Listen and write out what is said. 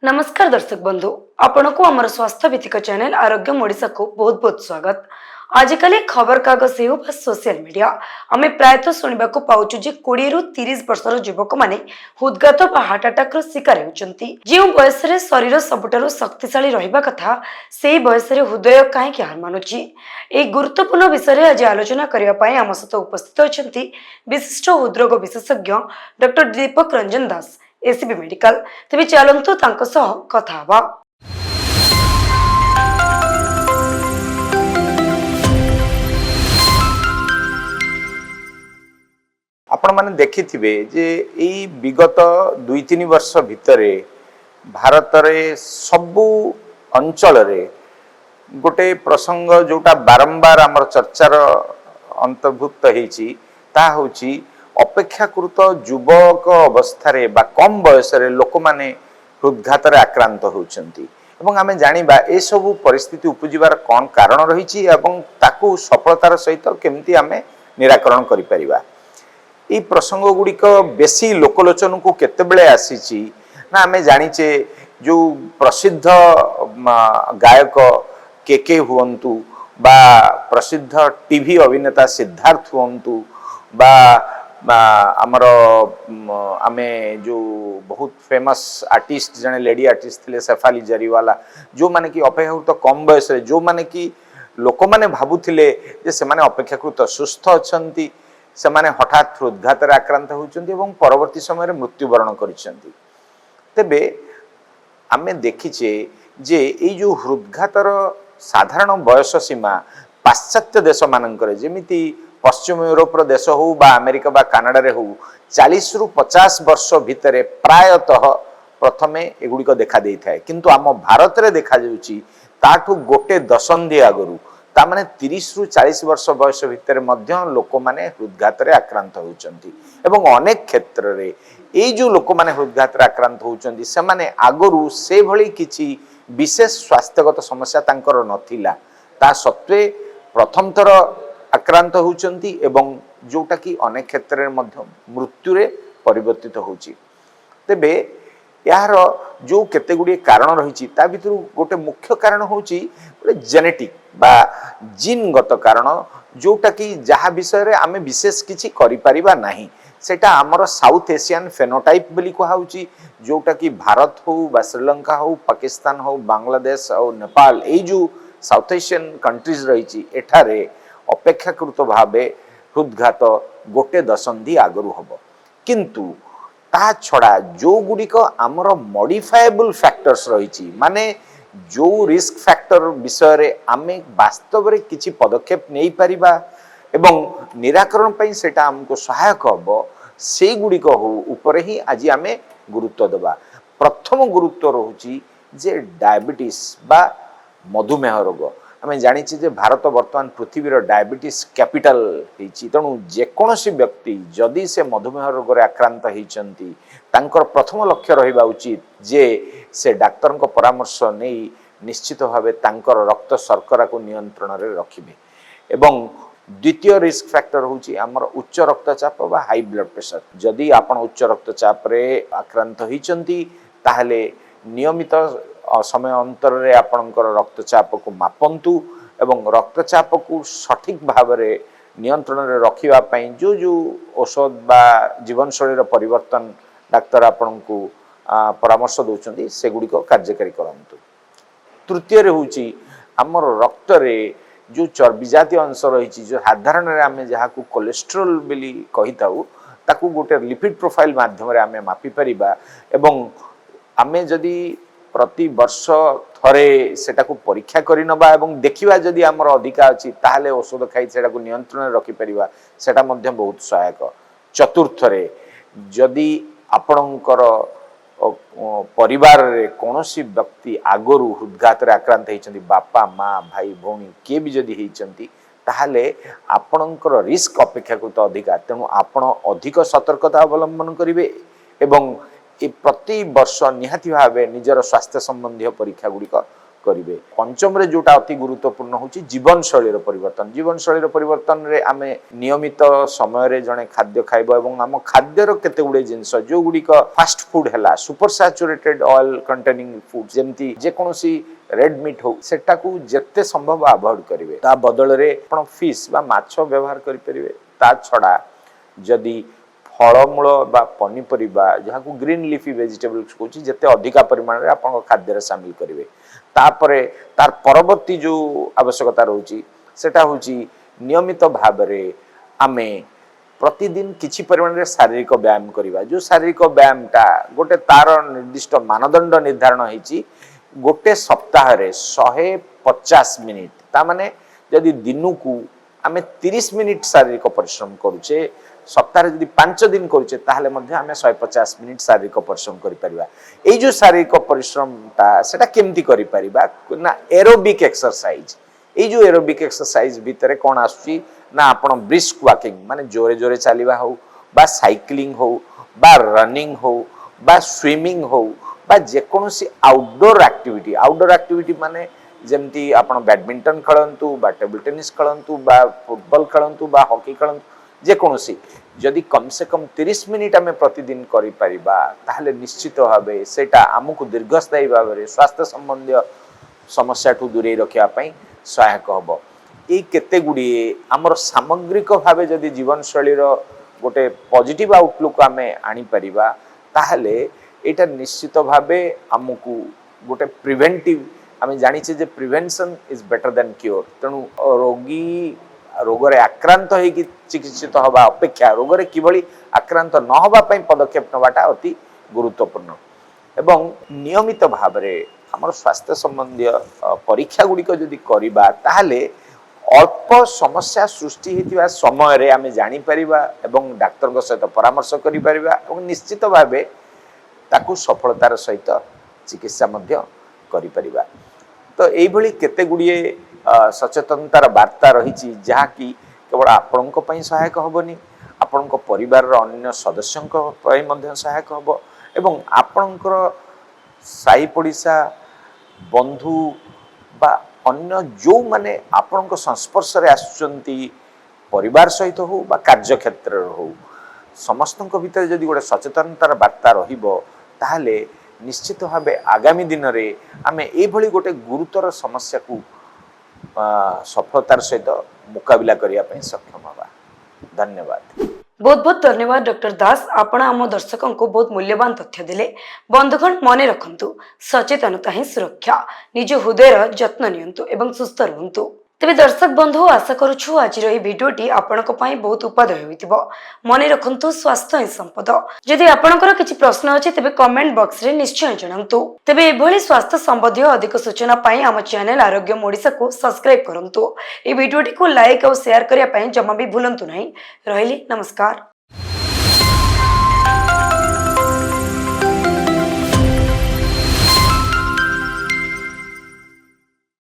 नमस्कार दर्शक बंधु आपण को आमर स्वास्थ्य भित्तिक चैनल आरोग्य ओडिशा को बहुत बहुत स्वागत। आजिकल खबर कागज हो सोशल मीडिया आम प्रायतः शुणा पाचु 20 रु 30 वर्षर युवक मैंने हृदघात हार्ट अटैक शिकार होती। जो बयस शरीर सबुठारु शक्तिशाली रहिबा कथा से बयस हृदय कहीं हार मानुची। एक गुरुत्वपूर्ण विषय आज आलोचना करने आम सहित उपस्थित अच्छा विशिष्ट हृदरोग विशेषज्ञ डॉक्टर दीपक रंजन दास एसीबी मेडिकल। तेज चलतु कथा हवा। आपण माने देखिथिबे जे एई विगत 2-3 वर्ष भितरे भारत रे सबु अंचल रे गोटे प्रसंग जोटा बारंबार आमर चर्चार अंतर्भुक्त होईची ता होची अपेक्षाकृत युवक अवस्था रे बा कम बयस रे लोक माने हृदघात रे आक्रांत होउचंती एवं आमे जानिबा ए सबु परिस्थिति उपजिबार कोन कारण रहिची एवं ताकू सफलतार सहित केमती आमे निराकरण करि परिबा। ये प्रसंग गुड़िक बेसी लोकलोचन को केतेबेले आसीची ना आमे जानिचे जो प्रसिद्ध गायक केके हुअंतु बा प्रसिद्ध टीवी अभिनेता सिद्धार्थ हुअंतु बा आमर आमे जो बहुत फेमस आर्टिस्ट जने लेडी आर्टिस्ट थिले शेफाली जरीवाला जो माने कि अपेक्षाकृत कम बयस रे जो माने कि लोक माने भाबुथिले जे से माने अपेक्षाकृत सुस्थ अछंती से माने हठात हृदघात आक्रांत होउचंती एवं परवर्ती समय मृत्युवरण करिसंती। तेबे आमे देखिचे जे ए जो हृदघातर साधारण बयस सीमा पाश्चात्य देश मानकरे जेमिति पश्चिम यूरोप देश हो बा अमेरिका बा कनाडा रे हो 40 रु 50 वर्ष भितरे प्रायतः प्रथमे एगुड़िक देखा देई थाए किंतु आम भारत रे देखा जाउची ताठू गोटे दशंधि आगरू ता माने 30 रु 40 वर्ष बयस भितर मध्य लोक माने हृदघात रे आक्रांत होउचंती एवं अनेक क्षेत्र रे ए जो लोक माने हृदघात रे आक्रांत होउचंती से माने आगरू से भली किछि विशेष स्वास्थ्यगत समस्या तांकर नथिला ता सत्वे प्रथम थर आक्रांत होउचंती एवं जोटा कि अनेक क्षेत्र रे मध्य मृत्यु रे परिवर्तित होउची। तेबे यार जो केते गुडी कारण रहिछि ता भितरु गोटे मुख्य कारण होउची जेनेटिक बा जीनगत कारण जोटा कि जहा विषय रे आमे विशेष किछि करि परिबा नाही सेटा हमर साउथ एशियन फेनोटाइप बोली कहउची जोटा कि भारत हो बा श्रीलंका हो पाकिस्तान हो बांग्लादेश और नेपाल ए जो साउथ एशियन कंट्रीज रहिछि एठारे अपेक्षाकृत भावे हृदघात गोटे दशंधि आगरु हबो किंतु ता छड़ा जो गुड़िक आमर मॉडिफाएबल फैक्टर्स रही माने जो रिस्क फैक्टर विषय रे आमे वास्तव रे किछि पदक्षेप नहीं परिबा एवं निराकरण पई सेटा हमको सहायक हबो से गुड़िक हो ऊपर ही आज आमे गुरुत्व देबा। प्रथम गुरुत्व रहुची जे डायबिटीज बा मधुमेह रोग आमे जानिछि जे भारत वर्तमान पृथ्वी रो डायबिटीज कैपिटल हेछि तणु जेकोसी व्यक्ति जदि से मधुमेह रोग रे आक्रांत हेचंती तांकर प्रथम लक्ष्य रहिबा उचित जे से डाक्टर को परामर्श नहीं निश्चित भावे तांकर रक्त शर्करा को नियंत्रण रे रखिबे एवं द्वितीय रिस्क फैक्टर होची हमर उच्च रक्तचाप बा हाई ब्लड प्रेशर जदि आपण उच्च रक्तचाप रे आक्रांत हेचंती ताहले नियमित समय अंतर रे आपणकर रक्तचाप को मापंतु एवं रक्तचाप को सठिक भाव रे नियंत्रण रे रखिबा पई जो जो औषध बा जीवन शैली परिवर्तन डाक्तर आपन को परामर्श दोचंदी से गुडी को कार्यकारी करंतु। तृतीय रे होची हमर रक्त रे जो चर्बी जातीय अंश रही जो साधारण रे आमे जहा को कोलेस्ट्रॉल बोली कहिताउ ताकू गोटे लिपिड प्रोफाइल माध्यम रे आमे मापी परिबा एवं आमे जदि प्रति वर्ष थरे सेटा को परीक्षा करि नबा एवं देखिबा जदि हमर अधिका अछि ताहाले औषध खाइ सेटा को नियंत्रण रखि परिबा सेटा मध्य बहुत सहायक। चतुर्थ रे जदि आपणकर परिवार रे कोनोसी व्यक्ति आगरु हृदघात रे आक्रांत हेचंती बापा माँ भाई भौणी के भी जदि हेचंती ताहाले आपणकर रिस्क अपेक्षाकृत अधिका तेणु आपण अधिक सतर्कता अवलंबन करिवे एवं ए प्रति वर्ष निहाती भावे निजर स्वास्थ्य संबंधी परीक्षा गुड़िक करेंगे। पंचम रे जोटा अति गुरुत्वपूर्ण होची जीवन शैली परिवर्तन। जीवन शैली परिवर्तन रे आमे नियमित समय रे जने खाद्य खाइबो एवं आम खाद्यर केते गुडे जिंस जो गुडिक फास्ट फूड हैला super saturated oil containing food जेमती जे कोनोसी रेड मीट हो सेटा को जत्ते संभव अवॉइड करेंगे। ता बदल रे आपण फिश बा माछ व्यवहार करि परिबे। ता छडा जदि फलमूल बा पनीपरिबा जहाँ को ग्रीन लीफी वेजिटेबल्स कहूँ जिते अधिका परिमाण में आप खाद्य सामिल करेंगे। तापरे तार परवर्ती जो आवश्यकता रोची सेटा होची नियमित भाव में आमे प्रतिदिन किछि परिमाण में शारीरिक व्यायाम करिबा। जो शारीरिक व्यायाम टा गोटे तार निर्दिष्ट मानदंड निर्धारण होईची गोटे सप्ताह रे 150 मिनिट ता माने यदि दिनु को आमे 30 मिनिट शारीरिक परिश्रम करूचे सप्ताह जदि 5 दिन करूचे ताहले मध्ये आमे 150 मिनिट शारीरिक परिश्रम करि परिबा। एई जो शारीरिक परिश्रम ता सेटा केमती करि परिबा ना एरोबिक एक्सरसाइज। एई जो एरोबिक एक्सरसाइज भितरे कोन आसुची ना आपण ब्रिस्क वॉकिंग माने जोरे जोरे चलिबा हो बा साइक्लिंग हो बा रनिंग हो बा स्विमिंग हो बा जे कोनोसी आउटडोर एक्टिविटी माने जेमती आपण बैडमिंटन खेलंतु बा टेबल टेनिस खेलंतु बा फुटबॉल खेलंतु बा हॉकी खेलंतु जे कोनोसी जदि कम से कम 30 मिनिट आमे प्रतिदिन करि परिबा ताहले निश्चित भाबे सेटा हमकु दीर्घस्थायी भाव में स्वास्थ्य संबंधी समस्या ठू दूरे रखिया पई सहायक हबो। ए केते गुडी हमर सामग्रिक भावे जदि जीवन शैली रो गोटे पॉजिटिव आउटलुक आमे आनी परिबा ताहले एटा निश्चित भावे हमकु गोटे प्रिवेंटिव आमे जानिचे जे prevention is better than cure. तेणु रोगी रोगरे आक्रांत होगी चिकित्सित हवा अपेक्षा रोगरे किभली आक्रांत न हवा पई पदक्षेप नवाटा अति गुरुत्वपूर्ण एवं नियमित भाव में हमर स्वास्थ्य संबंधी परीक्षा गुड़िक जदि करिबा ताहले अल्प समस्या सृष्टि हेतिबा समय रे आमे जानि परिबा एवं डाक्टर सहित परामर्श करि परिबा एवं निश्चित भावे ताकू सफलतार सहित चिकित्सा मध्य करि परिबा। तो एई भली केते गुड़िए सचेतनतार वार्ता रही जहाँ कि केवल आपणों पई सहायक हबनी आपणों परिवार अन्य सदस्यों सहायक हब एवं आपणकर साई पड़िशा बंधु बा अन्य जो माने आपणों संस्पर्श रे आसुचंती परिवार सहित हो बा कार्य क्षेत्र हो समस्त भितर जदि गोटे सचेतनतार वार्ता रहिबो ताहले निश्चित भावे आगामी दिन रे आमे ए भली गोटे गुरुतर समस्या को सफलतार सहित मुकाबिला करिया पई सक्षम हवा। धन्यवाद। बहुत बहुत धन्यवाद डॉक्टर दास। आपण आम दर्शकों को बहुत मूल्यवान तथ्य दिले। बंधुगण मन रखंतु सचेतनता ही सुरक्षा। निज हृदयर जत्न नियंतु एवं सुस्थ रहंतु। तेबे दर्शक बंधु आशा करूछु आज रही भिडियोटी आपणक पई बहुत उपयोगी होइतिबो। मन रखंतु स्वास्थ्य ही संपद। जदि आपणकर किछि प्रश्न अछि तेबे कमेंट बॉक्स रे निश्चय जणांतु। तेबे एभली स्वास्थ्य संबंधी अधिक सूचना पई हम चैनल आरोग्य ओडिसा को सब्सक्राइब करंतु। ए भिडियोटी को लाइक और शेयर करिया पई जमा भी भूलंतु नहीं। रहिली नमस्कार।